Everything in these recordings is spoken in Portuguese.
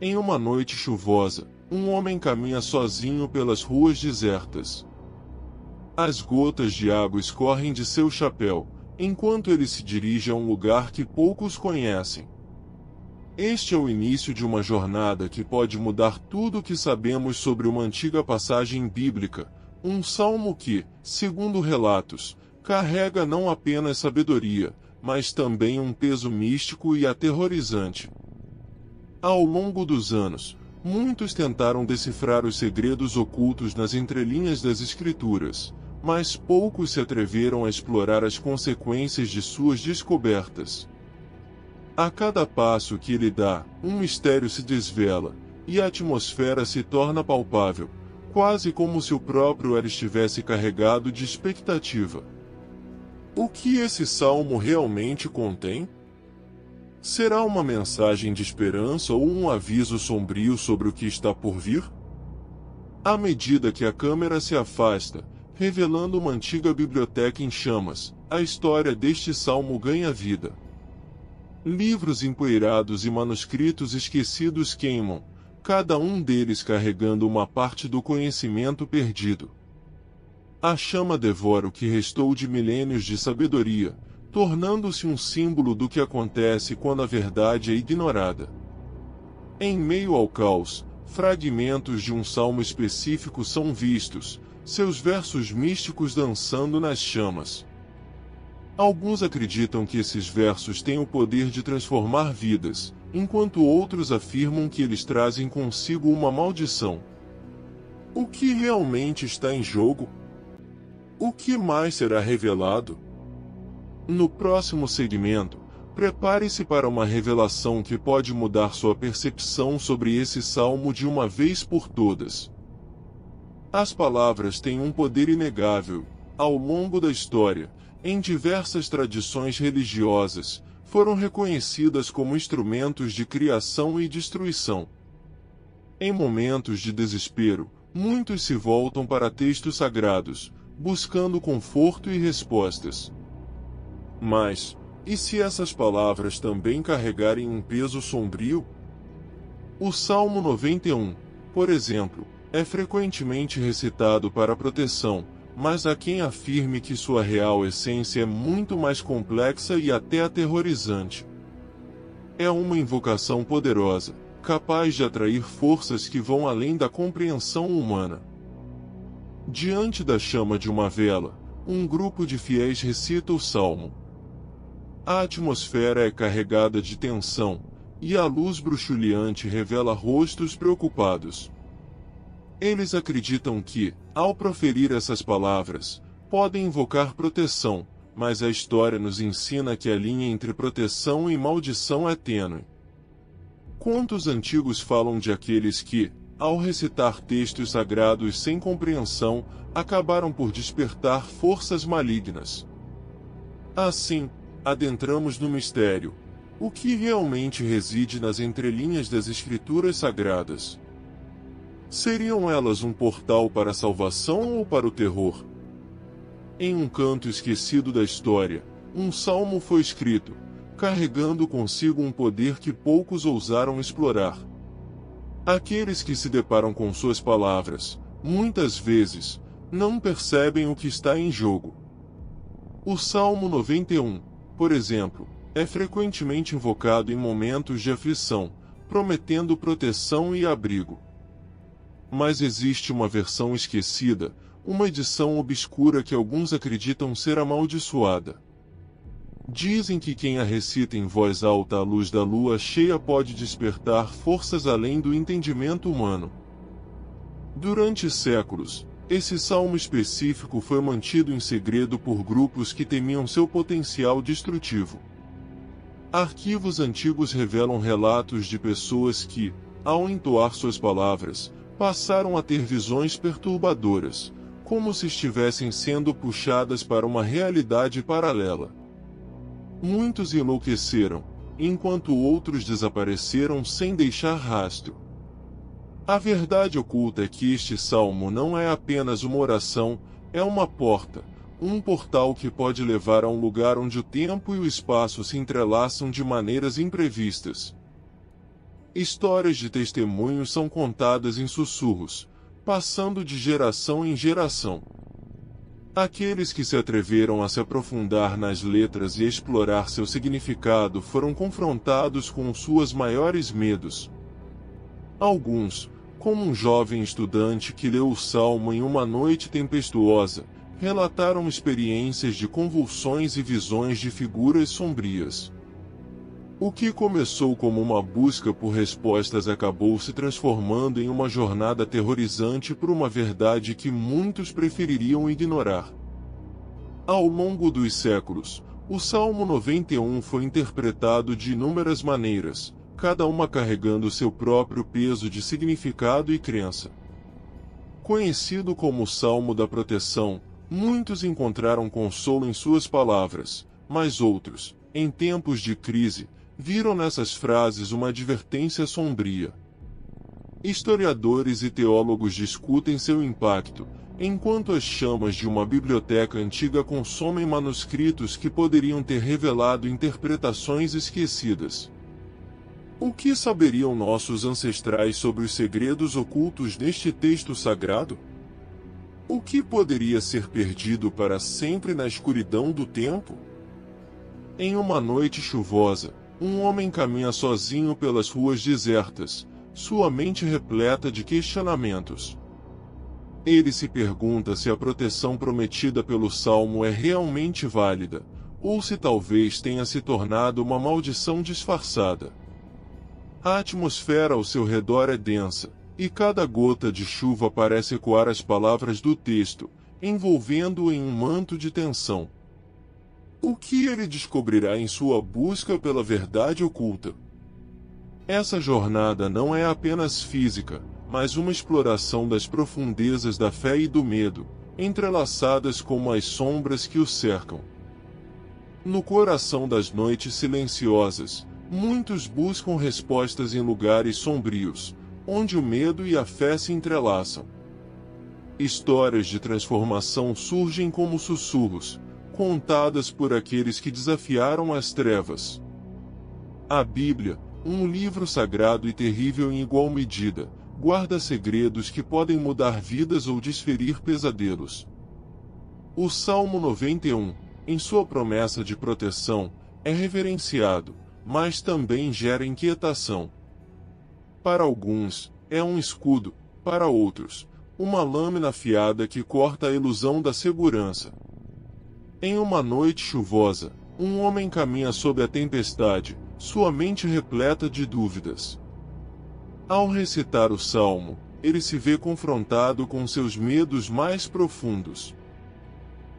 Em uma noite chuvosa, um homem caminha sozinho pelas ruas desertas. As gotas de água escorrem de seu chapéu, enquanto ele se dirige a um lugar que poucos conhecem. Este é o início de uma jornada que pode mudar tudo o que sabemos sobre uma antiga passagem bíblica, um salmo que, segundo relatos, carrega não apenas sabedoria, mas também um peso místico e aterrorizante. Ao longo dos anos, muitos tentaram decifrar os segredos ocultos nas entrelinhas das Escrituras, mas poucos se atreveram a explorar as consequências de suas descobertas. A cada passo que ele dá, um mistério se desvela, e a atmosfera se torna palpável, quase como se o próprio ar estivesse carregado de expectativa. O que esse salmo realmente contém? Será uma mensagem de esperança ou um aviso sombrio sobre o que está por vir? À medida que a câmera se afasta, revelando uma antiga biblioteca em chamas, a história deste salmo ganha vida. Livros empoeirados e manuscritos esquecidos queimam, cada um deles carregando uma parte do conhecimento perdido. A chama devora o que restou de milênios de sabedoria, tornando-se um símbolo do que acontece quando a verdade é ignorada. Em meio ao caos, fragmentos de um salmo específico são vistos, seus versos místicos dançando nas chamas. Alguns acreditam que esses versos têm o poder de transformar vidas, enquanto outros afirmam que eles trazem consigo uma maldição. O que realmente está em jogo? O que mais será revelado? No próximo segmento, prepare-se para uma revelação que pode mudar sua percepção sobre esse salmo de uma vez por todas. As palavras têm um poder inegável. Ao longo da história, em diversas tradições religiosas, foram reconhecidas como instrumentos de criação e destruição. Em momentos de desespero, muitos se voltam para textos sagrados, buscando conforto e respostas. Mas, e se essas palavras também carregarem um peso sombrio? O Salmo 91, por exemplo, é frequentemente recitado para proteção, mas há quem afirme que sua real essência é muito mais complexa e até aterrorizante. É uma invocação poderosa, capaz de atrair forças que vão além da compreensão humana. Diante da chama de uma vela, um grupo de fiéis recita o salmo. A atmosfera é carregada de tensão, e a luz bruxuleante revela rostos preocupados. Eles acreditam que, ao proferir essas palavras, podem invocar proteção, mas a história nos ensina que a linha entre proteção e maldição é tênue. Contos antigos falam de aqueles que, ao recitar textos sagrados sem compreensão, acabaram por despertar forças malignas. Assim, adentramos no mistério. O que realmente reside nas entrelinhas das Escrituras Sagradas? Seriam elas um portal para a salvação ou para o terror? Em um canto esquecido da história, um salmo foi escrito, carregando consigo um poder que poucos ousaram explorar. Aqueles que se deparam com suas palavras, muitas vezes, não percebem o que está em jogo. O Salmo 91, por exemplo, é frequentemente invocado em momentos de aflição, prometendo proteção e abrigo. Mas existe uma versão esquecida, uma edição obscura que alguns acreditam ser amaldiçoada. Dizem que quem a recita em voz alta à luz da lua cheia pode despertar forças além do entendimento humano. Durante séculos, esse salmo específico foi mantido em segredo por grupos que temiam seu potencial destrutivo. Arquivos antigos revelam relatos de pessoas que, ao entoar suas palavras, passaram a ter visões perturbadoras, como se estivessem sendo puxadas para uma realidade paralela. Muitos enlouqueceram, enquanto outros desapareceram sem deixar rastro. A verdade oculta é que este salmo não é apenas uma oração, é uma porta, um portal que pode levar a um lugar onde o tempo e o espaço se entrelaçam de maneiras imprevistas. Histórias de testemunhos são contadas em sussurros, passando de geração em geração. Aqueles que se atreveram a se aprofundar nas letras e explorar seu significado foram confrontados com suas maiores medos. Alguns, como um jovem estudante que leu o Salmo em uma noite tempestuosa, relataram experiências de convulsões e visões de figuras sombrias. O que começou como uma busca por respostas acabou se transformando em uma jornada aterrorizante por uma verdade que muitos prefeririam ignorar. Ao longo dos séculos, o Salmo 91 foi interpretado de inúmeras maneiras, cada uma carregando seu próprio peso de significado e crença. Conhecido como o Salmo da Proteção, muitos encontraram consolo em suas palavras, mas outros, em tempos de crise, viram nessas frases uma advertência sombria. Historiadores e teólogos discutem seu impacto, enquanto as chamas de uma biblioteca antiga consomem manuscritos que poderiam ter revelado interpretações esquecidas. O que saberiam nossos ancestrais sobre os segredos ocultos neste texto sagrado? O que poderia ser perdido para sempre na escuridão do tempo? Em uma noite chuvosa, um homem caminha sozinho pelas ruas desertas, sua mente repleta de questionamentos. Ele se pergunta se a proteção prometida pelo Salmo é realmente válida, ou se talvez tenha se tornado uma maldição disfarçada. A atmosfera ao seu redor é densa, e cada gota de chuva parece ecoar as palavras do texto, envolvendo-o em um manto de tensão. O que ele descobrirá em sua busca pela verdade oculta? Essa jornada não é apenas física, mas uma exploração das profundezas da fé e do medo, entrelaçadas como as sombras que o cercam. No coração das noites silenciosas, muitos buscam respostas em lugares sombrios, onde o medo e a fé se entrelaçam. Histórias de transformação surgem como sussurros, contadas por aqueles que desafiaram as trevas. A Bíblia, um livro sagrado e terrível em igual medida, guarda segredos que podem mudar vidas ou desferir pesadelos. O Salmo 91, em sua promessa de proteção, é reverenciado, mas também gera inquietação. Para alguns, é um escudo, para outros, uma lâmina afiada que corta a ilusão da segurança. Em uma noite chuvosa, um homem caminha sob a tempestade, sua mente repleta de dúvidas. Ao recitar o salmo, ele se vê confrontado com seus medos mais profundos.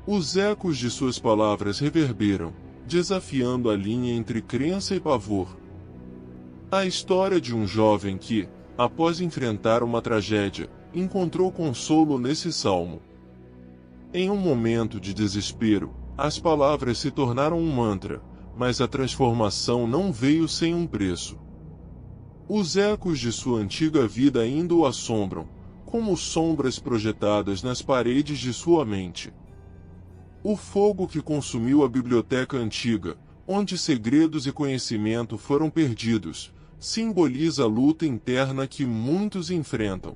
Os ecos de suas palavras reverberam, desafiando a linha entre crença e pavor. A história de um jovem que, após enfrentar uma tragédia, encontrou consolo nesse salmo. Em um momento de desespero, as palavras se tornaram um mantra, mas a transformação não veio sem um preço. Os ecos de sua antiga vida ainda o assombram, como sombras projetadas nas paredes de sua mente. O fogo que consumiu a biblioteca antiga, onde segredos e conhecimento foram perdidos, simboliza a luta interna que muitos enfrentam.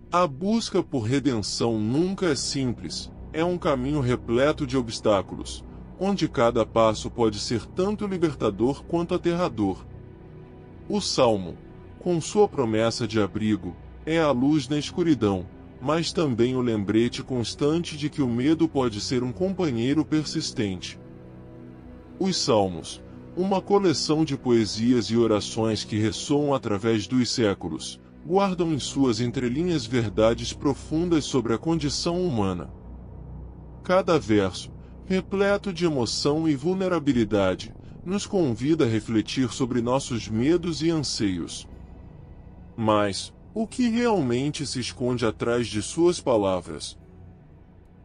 A busca por redenção nunca é simples, é um caminho repleto de obstáculos, onde cada passo pode ser tanto libertador quanto aterrador. O Salmo, com sua promessa de abrigo, é a luz na escuridão, mas também o lembrete constante de que o medo pode ser um companheiro persistente. Os Salmos, uma coleção de poesias e orações que ressoam através dos séculos, guardam em suas entrelinhas verdades profundas sobre a condição humana. Cada verso, repleto de emoção e vulnerabilidade, nos convida a refletir sobre nossos medos e anseios. Mas, o que realmente se esconde atrás de suas palavras?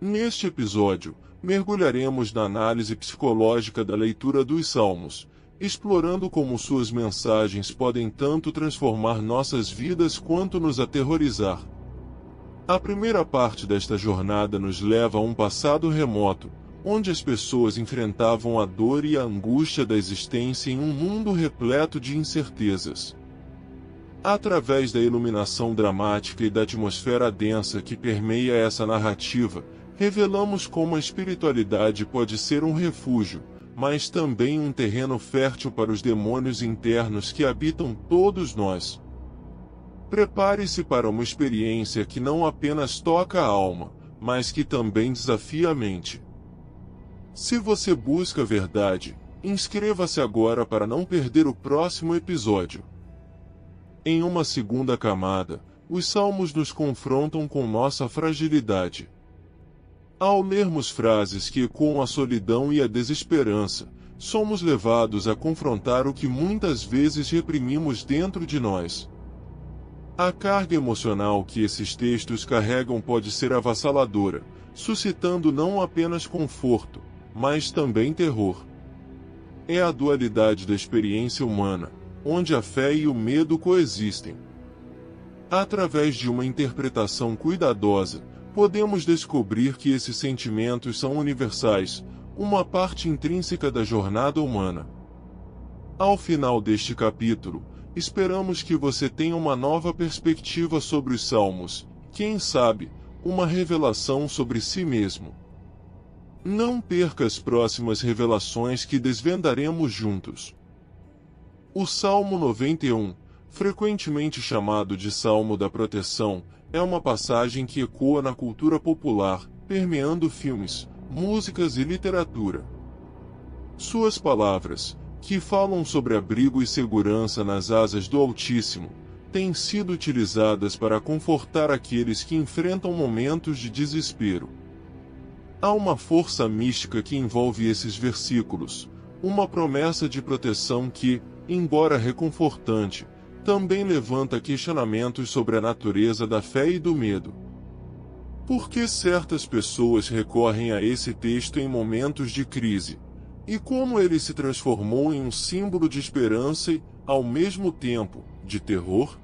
Neste episódio, mergulharemos na análise psicológica da leitura dos Salmos, explorando como suas mensagens podem tanto transformar nossas vidas quanto nos aterrorizar. A primeira parte desta jornada nos leva a um passado remoto, onde as pessoas enfrentavam a dor e a angústia da existência em um mundo repleto de incertezas. Através da iluminação dramática e da atmosfera densa que permeia essa narrativa, revelamos como a espiritualidade pode ser um refúgio, mas também um terreno fértil para os demônios internos que habitam todos nós. Prepare-se para uma experiência que não apenas toca a alma, mas que também desafia a mente. Se você busca a verdade, inscreva-se agora para não perder o próximo episódio. Em uma segunda camada, os salmos nos confrontam com nossa fragilidade. Ao lermos frases que ecoam a solidão e a desesperança, somos levados a confrontar o que muitas vezes reprimimos dentro de nós. A carga emocional que esses textos carregam pode ser avassaladora, suscitando não apenas conforto, mas também terror. É a dualidade da experiência humana, onde a fé e o medo coexistem. Através de uma interpretação cuidadosa, podemos descobrir que esses sentimentos são universais, uma parte intrínseca da jornada humana. Ao final deste capítulo, esperamos que você tenha uma nova perspectiva sobre os Salmos, quem sabe, uma revelação sobre si mesmo. Não perca as próximas revelações que desvendaremos juntos. O Salmo 91, frequentemente chamado de Salmo da Proteção, é uma passagem que ecoa na cultura popular, permeando filmes, músicas e literatura. Suas palavras, que falam sobre abrigo e segurança nas asas do Altíssimo, têm sido utilizadas para confortar aqueles que enfrentam momentos de desespero. Há uma força mística que envolve esses versículos, uma promessa de proteção que, embora reconfortante, também levanta questionamentos sobre a natureza da fé e do medo. Por que certas pessoas recorrem a esse texto em momentos de crise? E como ele se transformou em um símbolo de esperança e, ao mesmo tempo, de terror?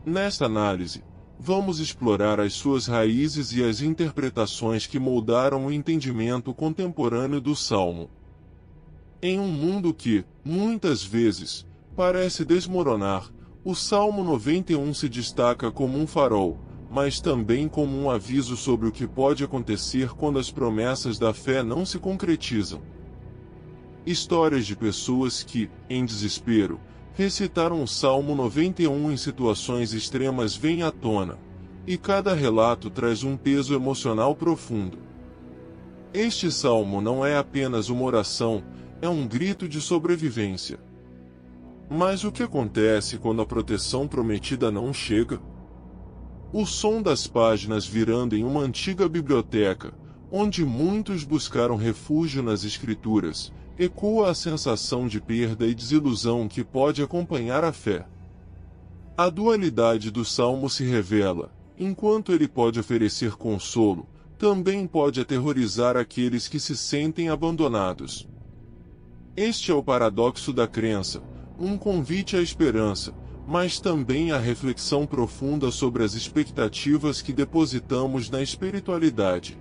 Nesta análise, vamos explorar as suas raízes e as interpretações que moldaram o entendimento contemporâneo do Salmo. Em um mundo que, muitas vezes, parece desmoronar, o Salmo 91 se destaca como um farol, mas também como um aviso sobre o que pode acontecer quando as promessas da fé não se concretizam. Histórias de pessoas que, em desespero, recitaram o Salmo 91 em situações extremas vêm à tona, e cada relato traz um peso emocional profundo. Este salmo não é apenas uma oração, é um grito de sobrevivência. Mas o que acontece quando a proteção prometida não chega? O som das páginas virando em uma antiga biblioteca, onde muitos buscaram refúgio nas Escrituras, ecoa a sensação de perda e desilusão que pode acompanhar a fé. A dualidade do salmo se revela, enquanto ele pode oferecer consolo, também pode aterrorizar aqueles que se sentem abandonados. Este é o paradoxo da crença, um convite à esperança, mas também à reflexão profunda sobre as expectativas que depositamos na espiritualidade.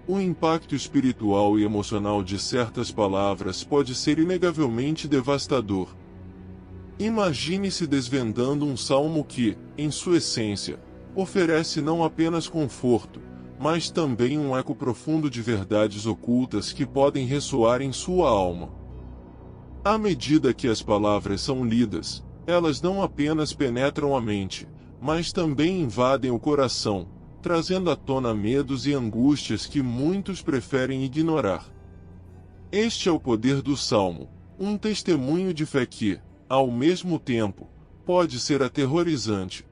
O impacto espiritual e emocional de certas palavras pode ser inegavelmente devastador. Imagine-se desvendando um salmo que, em sua essência, oferece não apenas conforto, mas também um eco profundo de verdades ocultas que podem ressoar em sua alma. À medida que as palavras são lidas, elas não apenas penetram a mente, mas também invadem o coração, trazendo à tona medos e angústias que muitos preferem ignorar. Este é o poder do Salmo, um testemunho de fé que, ao mesmo tempo, pode ser aterrorizante.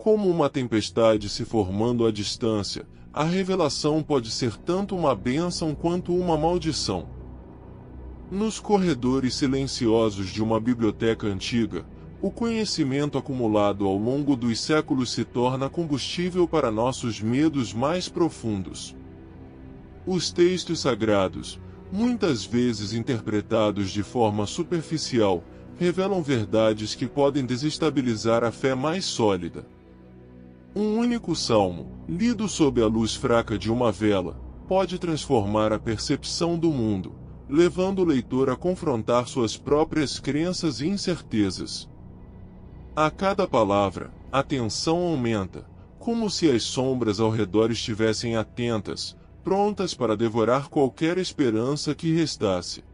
Como uma tempestade se formando à distância, a revelação pode ser tanto uma bênção quanto uma maldição. Nos corredores silenciosos de uma biblioteca antiga, o conhecimento acumulado ao longo dos séculos se torna combustível para nossos medos mais profundos. Os textos sagrados, muitas vezes interpretados de forma superficial, revelam verdades que podem desestabilizar a fé mais sólida. Um único salmo, lido sob a luz fraca de uma vela, pode transformar a percepção do mundo, levando o leitor a confrontar suas próprias crenças e incertezas. A cada palavra, a tensão aumenta, como se as sombras ao redor estivessem atentas, prontas para devorar qualquer esperança que restasse.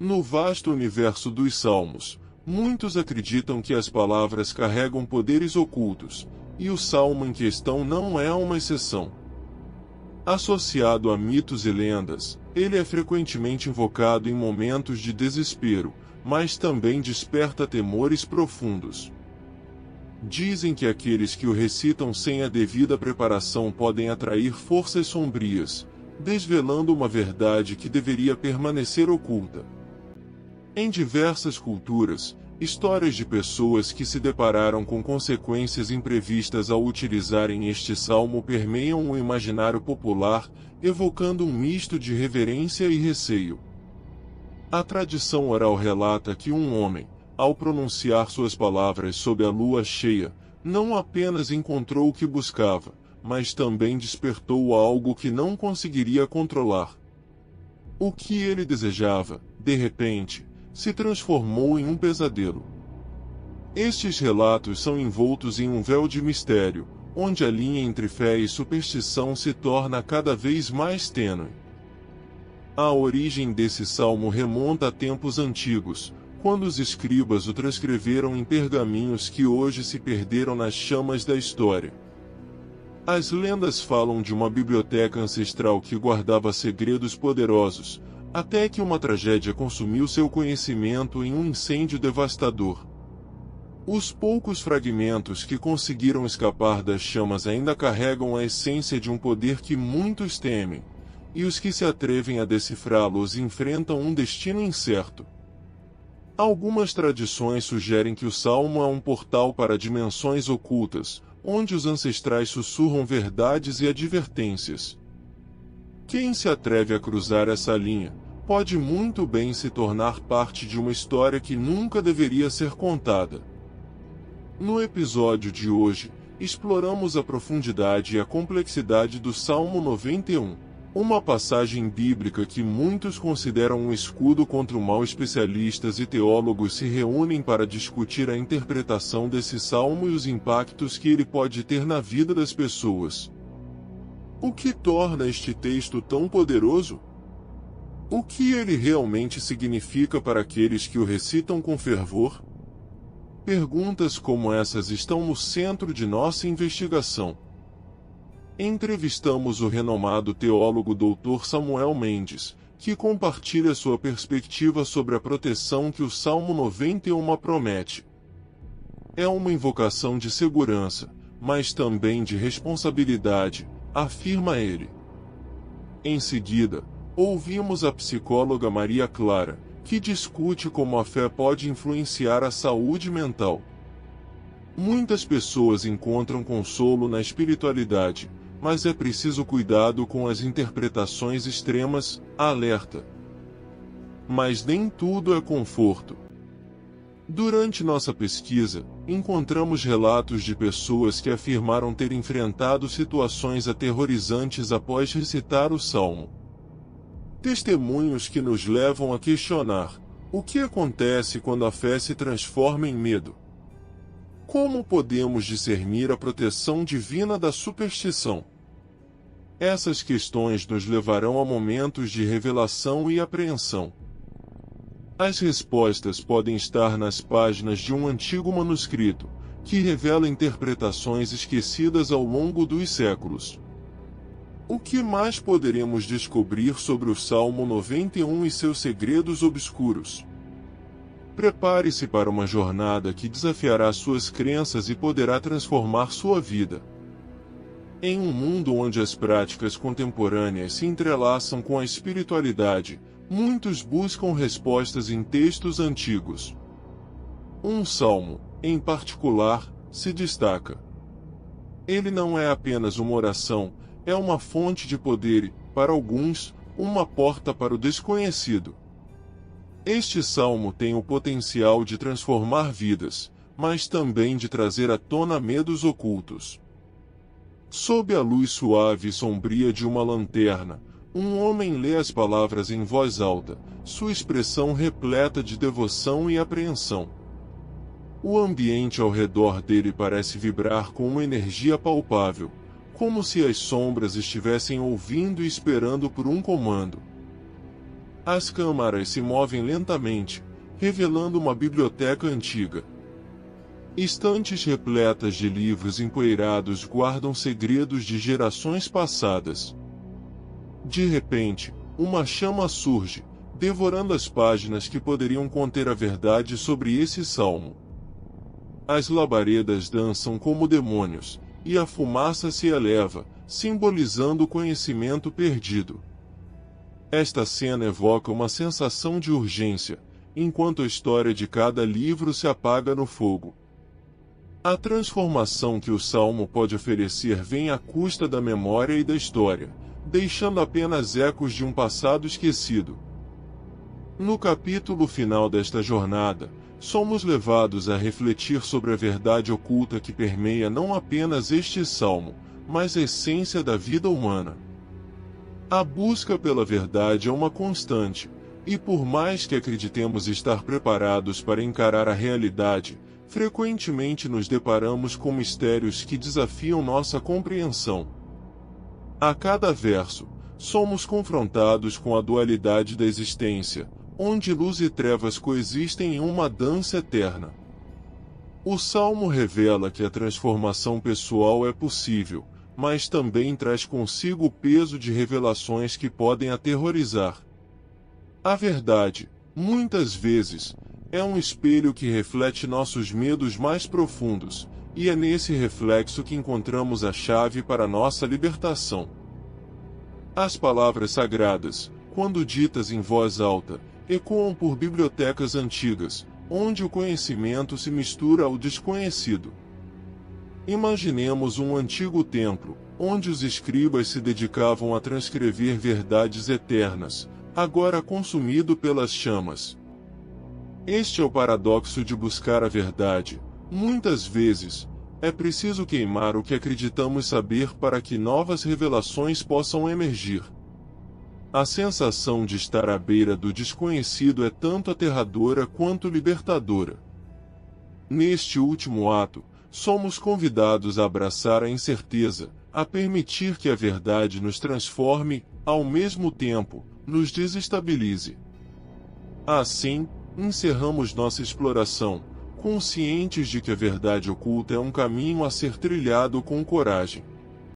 No vasto universo dos Salmos, muitos acreditam que as palavras carregam poderes ocultos, e o salmo em questão não é uma exceção. Associado a mitos e lendas, ele é frequentemente invocado em momentos de desespero, mas também desperta temores profundos. Dizem que aqueles que o recitam sem a devida preparação podem atrair forças sombrias, desvelando uma verdade que deveria permanecer oculta. Em diversas culturas, histórias de pessoas que se depararam com consequências imprevistas ao utilizarem este salmo permeiam o imaginário popular, evocando um misto de reverência e receio. A tradição oral relata que um homem, ao pronunciar suas palavras sob a lua cheia, não apenas encontrou o que buscava, mas também despertou algo que não conseguiria controlar. O que ele desejava, de repente, se transformou em um pesadelo. Estes relatos são envoltos em um véu de mistério, onde a linha entre fé e superstição se torna cada vez mais tênue. A origem desse salmo remonta a tempos antigos, quando os escribas o transcreveram em pergaminhos que hoje se perderam nas chamas da história. As lendas falam de uma biblioteca ancestral que guardava segredos poderosos, até que uma tragédia consumiu seu conhecimento em um incêndio devastador. Os poucos fragmentos que conseguiram escapar das chamas ainda carregam a essência de um poder que muitos temem, e os que se atrevem a decifrá-los enfrentam um destino incerto. Algumas tradições sugerem que o Salmo é um portal para dimensões ocultas, onde os ancestrais sussurram verdades e advertências. Quem se atreve a cruzar essa linha, pode muito bem se tornar parte de uma história que nunca deveria ser contada. No episódio de hoje, exploramos a profundidade e a complexidade do Salmo 91, uma passagem bíblica que muitos consideram um escudo contra o mal. Especialistas e teólogos se reúnem para discutir a interpretação desse salmo e os impactos que ele pode ter na vida das pessoas. O que torna este texto tão poderoso? O que ele realmente significa para aqueles que o recitam com fervor? Perguntas como essas estão no centro de nossa investigação. Entrevistamos o renomado teólogo Dr. Samuel Mendes, que compartilha sua perspectiva sobre a proteção que o Salmo 91 promete. É uma invocação de segurança, mas também de responsabilidade, afirma ele. Em seguida, ouvimos a psicóloga Maria Clara, que discute como a fé pode influenciar a saúde mental. Muitas pessoas encontram consolo na espiritualidade, mas é preciso cuidado com as interpretações extremas, alerta. Mas nem tudo é conforto. Durante nossa pesquisa, encontramos relatos de pessoas que afirmaram ter enfrentado situações aterrorizantes após recitar o Salmo. Testemunhos que nos levam a questionar: o que acontece quando a fé se transforma em medo? Como podemos discernir a proteção divina da superstição? Essas questões nos levarão a momentos de revelação e apreensão. As respostas podem estar nas páginas de um antigo manuscrito, que revela interpretações esquecidas ao longo dos séculos. O que mais poderemos descobrir sobre o Salmo 91 e seus segredos obscuros? Prepare-se para uma jornada que desafiará suas crenças e poderá transformar sua vida. Em um mundo onde as práticas contemporâneas se entrelaçam com a espiritualidade, muitos buscam respostas em textos antigos. Um salmo, em particular, se destaca. Ele não é apenas uma oração, é uma fonte de poder e, para alguns, uma porta para o desconhecido. Este salmo tem o potencial de transformar vidas, mas também de trazer à tona medos ocultos. Sob a luz suave e sombria de uma lanterna, um homem lê as palavras em voz alta, sua expressão repleta de devoção e apreensão. O ambiente ao redor dele parece vibrar com uma energia palpável, como se as sombras estivessem ouvindo e esperando por um comando. As câmaras se movem lentamente, revelando uma biblioteca antiga. Estantes repletas de livros empoeirados guardam segredos de gerações passadas. De repente, uma chama surge, devorando as páginas que poderiam conter a verdade sobre esse salmo. As labaredas dançam como demônios, e a fumaça se eleva, simbolizando o conhecimento perdido. Esta cena evoca uma sensação de urgência, enquanto a história de cada livro se apaga no fogo. A transformação que o salmo pode oferecer vem à custa da memória e da história, deixando apenas ecos de um passado esquecido. No capítulo final desta jornada, somos levados a refletir sobre a verdade oculta que permeia não apenas este salmo, mas a essência da vida humana. A busca pela verdade é uma constante, e por mais que acreditemos estar preparados para encarar a realidade, frequentemente nos deparamos com mistérios que desafiam nossa compreensão. A cada verso, somos confrontados com a dualidade da existência, onde luz e trevas coexistem em uma dança eterna. O Salmo revela que a transformação pessoal é possível, mas também traz consigo o peso de revelações que podem aterrorizar. A verdade, muitas vezes, é um espelho que reflete nossos medos mais profundos, e é nesse reflexo que encontramos a chave para nossa libertação. As palavras sagradas, quando ditas em voz alta, ecoam por bibliotecas antigas, onde o conhecimento se mistura ao desconhecido. Imaginemos um antigo templo, onde os escribas se dedicavam a transcrever verdades eternas, agora consumido pelas chamas. Este é o paradoxo de buscar a verdade. Muitas vezes, é preciso queimar o que acreditamos saber para que novas revelações possam emergir. A sensação de estar à beira do desconhecido é tanto aterradora quanto libertadora. Neste último ato, somos convidados a abraçar a incerteza, a permitir que a verdade nos transforme, ao mesmo tempo, nos desestabilize. Assim, encerramos nossa exploração, conscientes de que a verdade oculta é um caminho a ser trilhado com coragem.